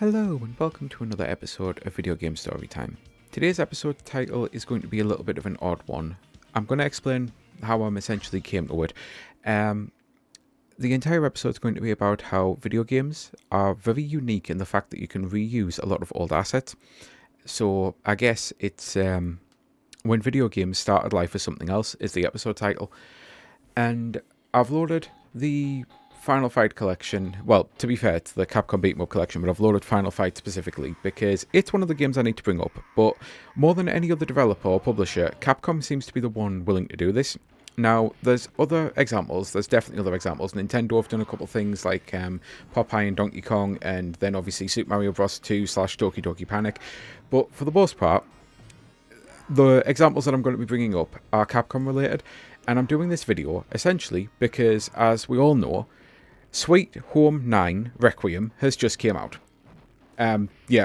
Hello and welcome to another episode of Video Game Storytime. Today's episode title is going to be a little bit of an odd one. I'm going to explain how I'm essentially came to it. The entire episode is going to be about how video games are very unique in the fact that you can reuse a lot of old assets. So I guess it's when video games started life as something else is the episode title. And I've loaded the Final Fight collection. Well, to be fair, it's the Capcom Beat 'em Up collection, but I've loaded Final Fight specifically because it's one of the games I need to bring up. But more than any other developer or publisher, Capcom seems to be the one willing to do this. Now, there's other examples. There's definitely other examples. Nintendo have done a couple things like Popeye and Donkey Kong, and then obviously Super Mario Bros. 2 / Doki Doki Panic. But for the most part, the examples that I'm going to be bringing up are Capcom related, and I'm doing this video essentially because, as we all know, Sweet Home 9 Requiem has just came out.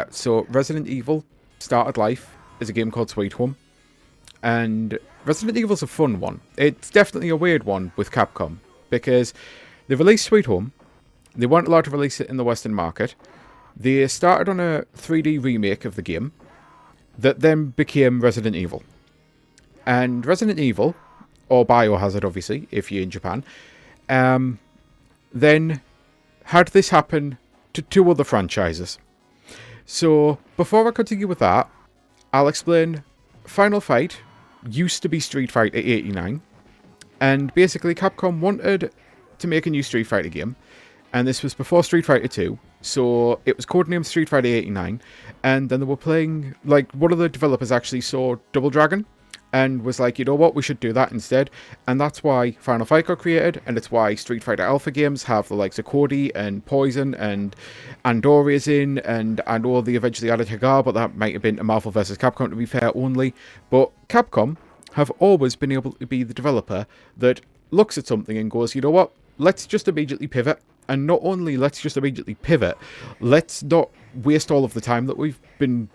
So Resident Evil started life as a game called Sweet Home, and Resident Evil's a fun one. It's definitely a weird one with Capcom, because they released Sweet Home, they weren't allowed to release it in the Western market, they started on a 3D remake of the game, that then became Resident Evil. And Resident Evil, or Biohazard obviously, if you're in Japan, then had this happen to two other franchises. So, before I continue with that, I'll explain Final Fight used to be Street Fighter 89, and basically Capcom wanted to make a new Street Fighter game, and this was before Street Fighter 2, so it was codenamed Street Fighter 89, and then they were playing, like, one of the developers actually saw Double Dragon, and was like, you know what, we should do that instead. And that's why Final Fight got created, and it's why Street Fighter Alpha games have the likes of Cody and Poison and Andoria's in, and I know they eventually added Hagar, but that might have been a Marvel vs. Capcom, to be fair, only. But Capcom have always been able to be the developer that looks at something and goes, you know what, let's just immediately pivot. And not only let's just immediately pivot, let's not waste all of the time that we've been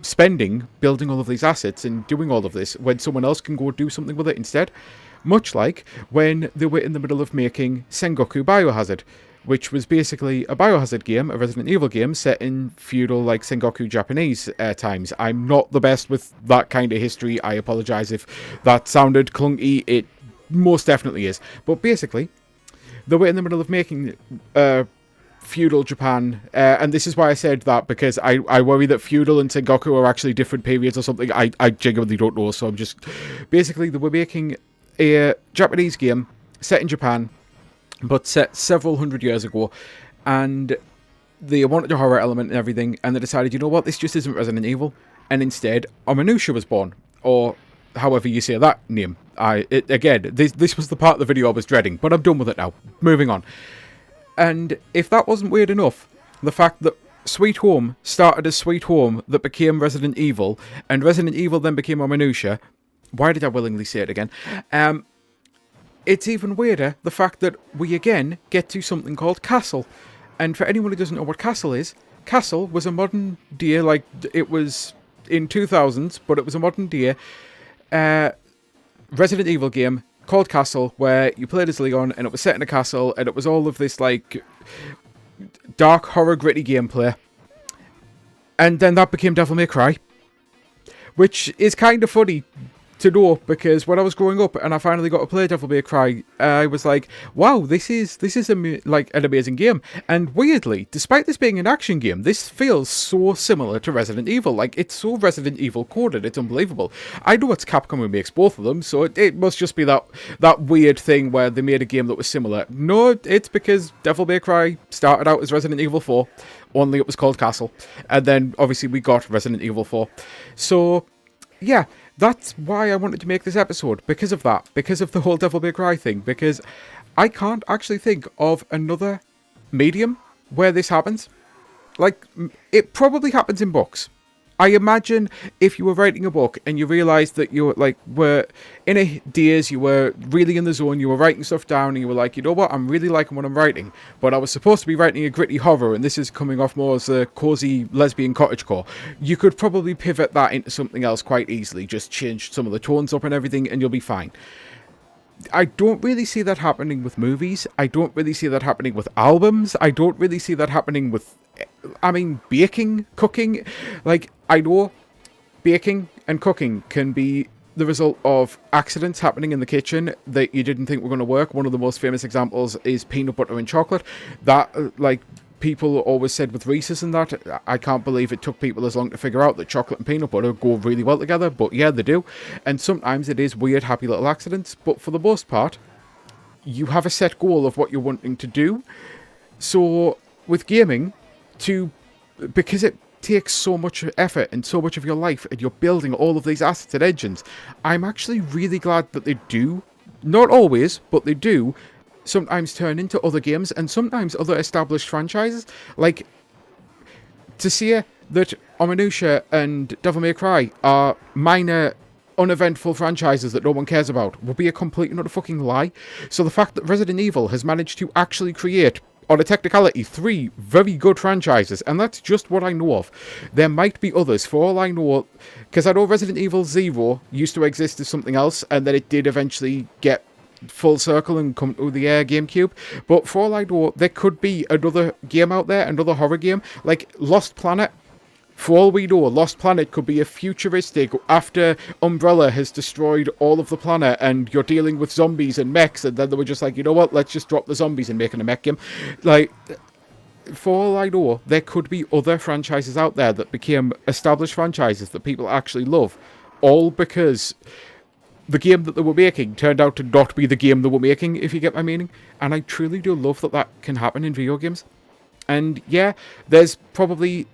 spending building all of these assets and doing all of this when someone else can go do something with it instead. Much like when they were in the middle of making Sengoku Biohazard, which was basically a Biohazard game, a Resident Evil game set in feudal, Sengoku Japanese times. I'm not the best with that kind of history. I apologize if that sounded clunky. It most definitely is. But basically, they were in the middle of making feudal Japan, and this is why I said that, because I worry that feudal and Sengoku are actually different periods or something. I genuinely don't know, so I'm just... Basically, they were making a Japanese game set in Japan, but set several hundred years ago, and they wanted a horror element and everything, and they decided, you know what, this just isn't Resident Evil, and instead, Ominusha was born, or however you say that name. This was the part of the video I was dreading, but I'm done with it now. Moving on. And if that wasn't weird enough, the fact that Sweet Home started as Sweet Home that became Resident Evil, and Resident Evil then became Ominusha. Why did I willingly say it again? It's even weirder, the fact that we again get to something called Castle. And for anyone who doesn't know what Castle is, Castle was a modern day, it was in 2000s, but it was a modern day Resident Evil game called Castle, where you played as Leon, and it was set in a castle, and it was all of this, dark, horror, gritty gameplay. And then that became Devil May Cry, which is kind of funny to know, because when I was growing up and I finally got to play Devil May Cry, I was like, wow, this is an amazing game. And weirdly, despite this being an action game, this feels so similar to Resident Evil. It's so Resident Evil coded, it's unbelievable. I know it's Capcom who makes both of them, so it must just be that weird thing where they made a game that was similar. No, it's because Devil May Cry started out as Resident Evil 4, only it was called Castle. And then, obviously, we got Resident Evil 4. So, yeah, that's why I wanted to make this episode, because of that, because of the whole Devil May Cry thing, because I can't actually think of another medium where this happens. It probably happens in books. I imagine if you were writing a book and you realised that you were in a daze, you were really in the zone, you were writing stuff down, and you were like, you know what, I'm really liking what I'm writing, but I was supposed to be writing a gritty horror, and this is coming off more as a cosy lesbian cottagecore. You could probably pivot that into something else quite easily, just change some of the tones up and everything, and you'll be fine. I don't really see that happening with movies. I don't really see that happening with albums. I don't really see that happening with I mean, baking, cooking, like, I know baking and cooking can be the result of accidents happening in the kitchen that you didn't think were going to work. One of the most famous examples is peanut butter and chocolate. That, like, people always said with Reese's and that, I can't believe it took people as long to figure out that chocolate and peanut butter go really well together, but yeah, they do. And sometimes it is weird, happy little accidents, but for the most part, you have a set goal of what you're wanting to do. So with gaming, because it takes so much effort and so much of your life, and you're building all of these assets and engines, I'm actually really glad that they do, not always, but they do sometimes turn into other games and sometimes other established franchises. Like, to see that Onimusha and Devil May Cry are minor, uneventful franchises that no one cares about would be a complete and utter fucking lie. So the fact that Resident Evil has managed to actually create, on a technicality, 3 very good franchises, and that's just what I know of. There might be others, for all I know, because I know Resident Evil 0 used to exist as something else, and then it did eventually get full circle and come to the GameCube. But for all I know, there could be another game out there, another horror game, like Lost Planet. For all we know, Lost Planet could be a futuristic after Umbrella has destroyed all of the planet and you're dealing with zombies and mechs, and then they were just like, you know what, let's just drop the zombies and make it a mech game. Like, for all I know, there could be other franchises out there that became established franchises that people actually love, all because the game that they were making turned out to not be the game they were making, if you get my meaning. And I truly do love that that can happen in video games. And yeah, there's probably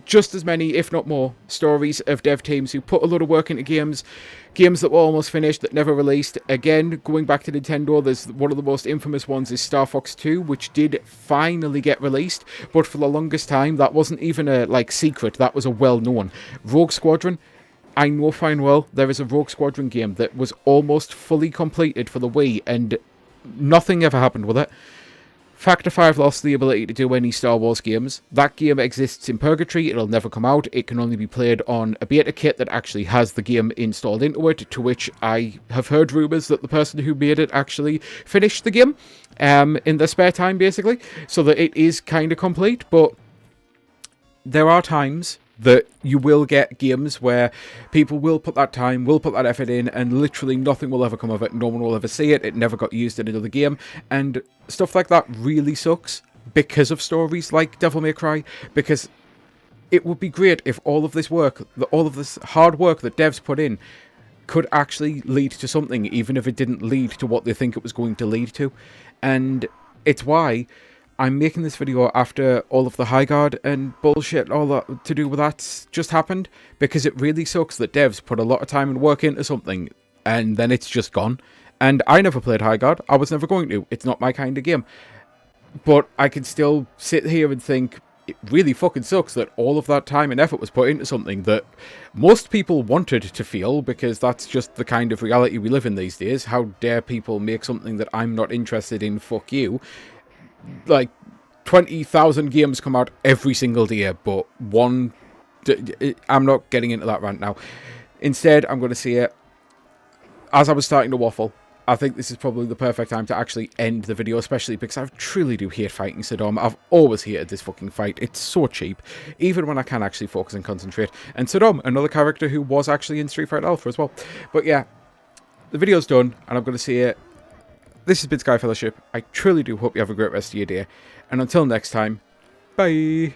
just as many, if not more, stories of dev teams who put a lot of work into games that were almost finished, that never released. Again, going back to Nintendo, there's one of the most infamous ones is Star Fox 2, which did finally get released, but for the longest time, that wasn't even a, like, secret, that was a well-known. Rogue Squadron, I know fine well, there is a Rogue Squadron game that was almost fully completed for the Wii, and nothing ever happened with it. Factor 5 lost the ability to do any Star Wars games. That game exists in purgatory, it'll never come out, it can only be played on a beta kit that actually has the game installed into it, to which I have heard rumours that the person who made it actually finished the game in their spare time, basically, so that it is kind of complete. But there are times that you will get games where people will put that time, will put that effort in, and literally nothing will ever come of it. No one will ever see it. It never got used in another game. And stuff like that really sucks because of stories like Devil May Cry, because it would be great if all of this work, all of this hard work that devs put in could actually lead to something, even if it didn't lead to what they think it was going to lead to. And it's why I'm making this video after all of the high guard and bullshit, all that to do with that just happened, because it really sucks that devs put a lot of time and work into something and then it's just gone. And I never played high guard, I was never going to, it's not my kind of game. But I can still sit here and think, it really fucking sucks that all of that time and effort was put into something that most people wanted to feel, because that's just the kind of reality we live in these days. How dare people make something that I'm not interested in, fuck you. Like, 20,000 games come out every single day, but one... I'm not getting into that rant now. Instead, I'm going to say it, as I was starting to waffle, I think this is probably the perfect time to actually end the video, especially because I truly do hate fighting Saddam. I've always hated this fucking fight. It's so cheap, even when I can actually focus and concentrate. And Saddam, another character who was actually in Street Fighter Alpha as well. But yeah, the video's done, and I'm going to say it. This has been Sky Fellowship. I truly do hope you have a great rest of your day. And until next time, bye!